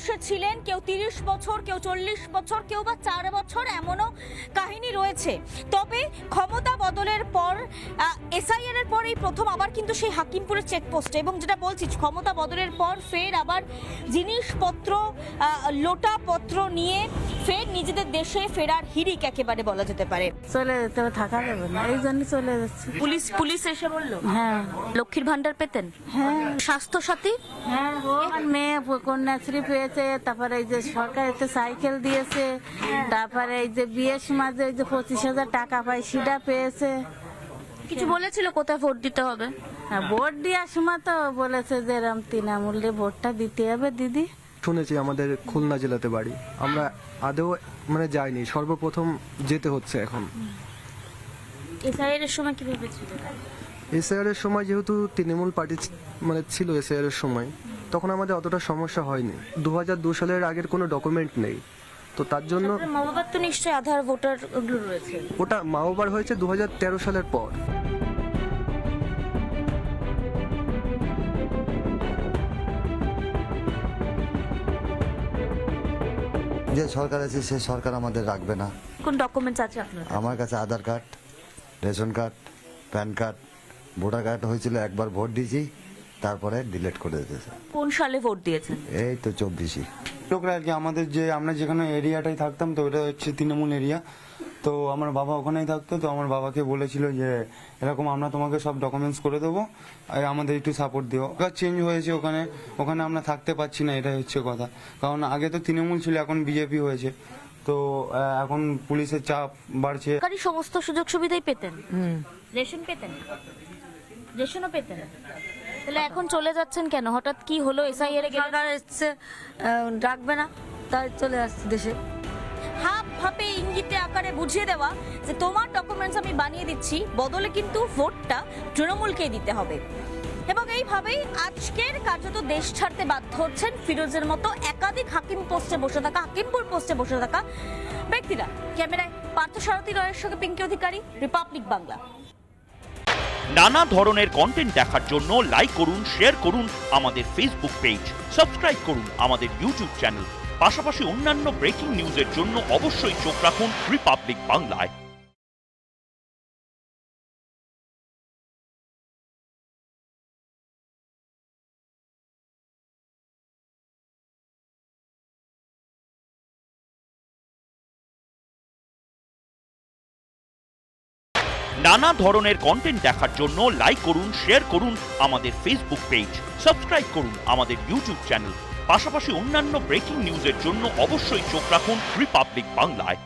বয়সে ছিলেন, কেউ 30 বছর, কেউ 40 বছর, কেউ বা 4 বছর, এমনও কাহিনী রয়েছে। তবে ক্ষমতা বদলের পর এসআইআর এর পর এই প্রথম আবার কিন্তু সেই হাকিমপুরের চেকপোস্টে, এবং যেটা বলছি ক্ষমতা বদলের পর ফের আবার জিনিসপত্র লোটাপত্র নিয়ে ফের নিজেদের দেশে ফেরার হিড়িক একেবারে বলা যেতে পারে। চলে যেতে হবে, থাকা যাবে না, এই জন্য চলে যাচ্ছে। পুলিশ এসে বললো হ্যাঁ লক্ষ্মীর ভান্ডার পেতেন, হ্যাঁ স্বাস্থ্য সাথী, হ্যাঁ, মেয়ে কন্যাশ্রী পেয়েছে, তারপরে এই যে সরকার এতে সাইকেল দিয়েছে, তারপরে এই যে বিয়ের মাঝে এই যে 25,000 টাকা পাই সেটা পেয়েছে। কিছু বলেছিল কোথায় ভোট দিতে হবে? হ্যাঁ, ভোট দেওয়ার সময় তো বলেছে যে এরম তৃণমূলে ভোটটা দিতে হবে দিদি। শুনেছি আমাদের খুলনা জেলাতে বাড়ি, আমরা আদৌ মানে যাইনি, সর্বপ্রথম যেতে হচ্ছে এখন। এসআইআর এর সময় কি ভেবেছিল? এসআইআর এর সময় যেহেতু তৃণমূল পার্টি মানে ছিল এসআইআর এর সময়, তখন আমাদের অতটা সমস্যা হয়নি। 2002 সালের আগের কোনো ডকুমেন্ট নেই, তো তার জন্য মা বাবার তো নিশ্চয়ই আধার ভোটার ওগুলো রয়েছে। ওটা মাওবার হয়েছে 2013 সালের পর। যে সরকার আছে সে সরকার আমাদের রাখবে না। কোন ডকুমেন্টস আছে আপনার? আমার কাছে Aadhaar card, ration card, pan card, voter card হয়েছিল, একবার ভোট দিয়েছি, তারপরে ডিলিট করে দিয়েছে। কোন সালে ভোট দিয়েছেন? এই তো 24। লোকরা আর কি, আমাদের যে আমরা যেখানে এরিয়াটাই থাকতাম, তো ওটা হচ্ছে তৃণমূল এরিয়া। তো আমার বাবা ওখানেই থাকতো, তো আমার বাবাকে বলেছিল যে এরকম আমরা তোমাকে সব ডকুমেন্টস করে দেবো, আর আমাদের একটু সাপোর্ট দিও। চেঞ্জ হয়েছে ওখানে, ওখানে আমরা থাকতে পারছি না, এটাই হচ্ছে কথা। কারণ আগে তো তৃণমূল ছিল, এখন বিজেপি হয়েছে, তো এখন পুলিশের চাপ বাড়ছে। সরকারি সমস্ত সুযোগ সুবিধাই পেতেন, রেশন পেতেন, রেশনও পেতেন, তাহলে এখন চলে যাচ্ছেন কেন? হঠাৎ কি হলো? এসআইআর এ সরকার এসছে, রাখবে না, তাই চলে আসছে দেশে। হাফ হাফে ইঙ্গিতে আকারে বুঝিয়ে দেওয়া যে তোমার ডকুমেন্টস আমি বানিয়ে দিচ্ছি, বদলে কিন্তু ভোটটা তৃণমূলকেই দিতে হবে। এবং এইভাবেই আজকের কার্যত দেশ ছাড়তে বাধ্য হচ্ছেন ফিরোজের মতো একাধিক হাকিম পোস্টে বসে থাকা, হাকিমপুর পোস্টে বসে থাকা ব্যক্তিরা। ক্যামেরায় পার্থসারথী রয়ের সঙ্গে পিঙ্কি অধিকারী, রিপাবলিক বাংলা। নানা ধরনের কন্টেন্ট দেখার জন্য লাইক করুন, শেয়ার করুন আমাদের ফেসবুক পেজ, সাবস্ক্রাইব করুন আমাদের ইউটিউব চ্যানেল। পাশাপাশি অন্যান্য ব্রেকিং নিউজের জন্য অবশ্যই চোখ রাখুন রিপাবলিক বাংলায়। নানা ধরনের কন্টেন্ট দেখার জন্য লাইক করুন, শেয়ার করুন আমাদের ফেসবুক পেজ, সাবস্ক্রাইব করুন আমাদের ইউটিউব চ্যানেল। পাশাপাশি অন্যান্য ব্রেকিং নিউজের জন্য অবশ্যই চোখ রাখুন রিপাবলিক বাংলায়।